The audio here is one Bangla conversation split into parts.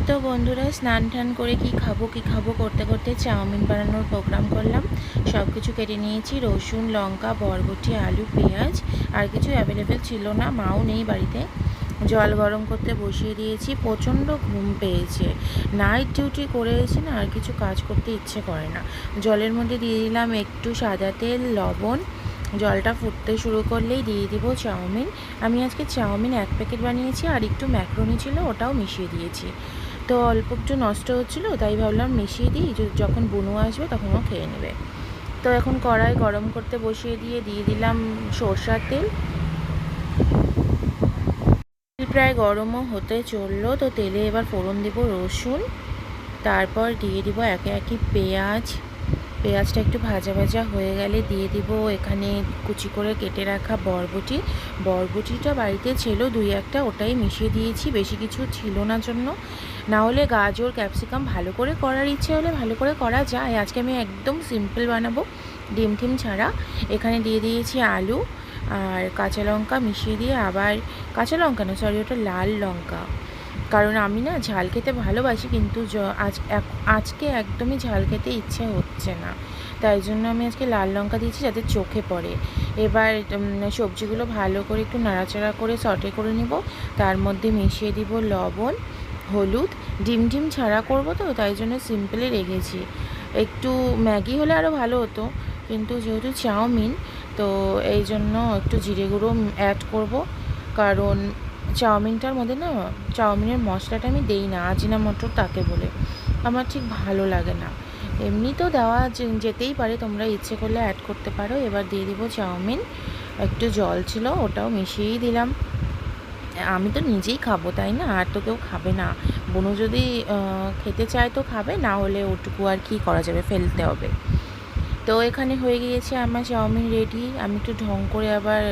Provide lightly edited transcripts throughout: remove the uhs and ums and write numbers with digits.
তো বন্ধুরা স্নান টান করে কি খাবো করতে করতে চাউমিন বানানোর প্রোগ্রাম করলাম। সব কিছু কেটে নিয়েছি, রসুন, লঙ্কা, বরবটি, আলু, পেঁয়াজ। আর কিছু অ্যাভেলেবেল ছিল না, মাও নেই বাড়িতে। জল গরম করতে বসিয়ে দিয়েছি। প্রচণ্ড ঘুম পেয়েছে, নাইট ডিউটি করে এসে না আর কিছু কাজ করতে ইচ্ছে করে না। জলের মধ্যে দিয়ে দিলাম একটু সাদা তেল, লবণ। জলটা ফুটতে শুরু করলেই দিয়ে দিব চাউমিন। আমি আজকে চাউমিন 1 প্যাকেট বানিয়েছি, আর একটু ম্যাক্রোনি ছিল ওটাও মিশিয়ে দিয়েছি। তো অল্প একটু নষ্ট হচ্ছিলো, তাই ভাবলাম মিশিয়ে দিই, যখন বুনু আসবে তখন ও খেয়ে নেবে। তো এখন কড়াই গরম করতে বসিয়ে দিয়ে দিলাম সরষার তেল। প্রায় গরমও হতে চললো, তো তেলে এবার ফোড়ন দেব রসুন, তারপর দিয়ে দিব একে একে পেঁয়াজ। পেঁয়াজটা একটু ভাজা ভাজা হয়ে গেলে দিয়ে দিব এখানে কুচি করে কেটে রাখা বরবটি। বরবটিটা বাড়িতে ছিল 2-1টা, ওটাই মিশিয়ে দিয়েছি, বেশি কিছু ছিল না জন্য। না হলে গাজর, ক্যাপসিকাম ভালো করে করার ইচ্ছে হলে ভালো করে করা যায়। আজকে আমি একদম সিম্পল বানাবো, ডিম টিম ছাড়া। এখানে দিয়ে দিয়েছি আলু আর কাঁচা লঙ্কা মিশিয়ে দিয়ে, আবার কাঁচা লঙ্কা না, সরি, ওটা লাল লঙ্কা। কারণ আমি না ঝাল খেতে ভালোবাসি, কিন্তু আজকে একদমই ঝাল খেতে ইচ্ছে হচ্ছে না, তাই জন্য আমি আজকে লাল লঙ্কা দিয়েছি যাতে চোখে পড়ে। এবার সবজিগুলো ভালো করে একটু নাড়াচাড়া করে সটে করে নিব। তার মধ্যে মিশিয়ে দিব লবণ, হলুদ। ডিম ছাড়া করব তো, তাই জন্য সিম্পলি রেখেছি। একটু ম্যাগি হলে আরও ভালো হতো, কিন্তু যেহেতু চাউমিন, তো এই জন্য একটু জিরে গুঁড়ো অ্যাড করব। কারণ চাউমিনটার মধ্যে না, চাউমিনের মশলাটা আমি দেই না, আজিনামোটো তাকে বলে, আমার ঠিক ভালো লাগে না। এমনি তো দেওয়া যেতেই পারে, তোমরা ইচ্ছে করলে অ্যাড করতে পারো। এবার দিয়ে দিব চাউমিন। একটু জল ছিল, ওটাও মিশিয়েই দিলাম। আমি তো নিজেই খাবো, তাই না, আর তো কেউ খাবে না। বোনও যদি খেতে চায় তো খাবে, না হলে ওটুকু আর কি করা যাবে, ফেলতে হবে। তো এখানে হয়ে গিয়েছে আমার চাউমিন রেডি। আমি একটু ঢং করে আবার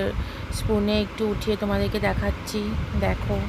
স্পুনে একটু উঠিয়ে তোমাদেরকে দেখাচ্ছি, দেখো।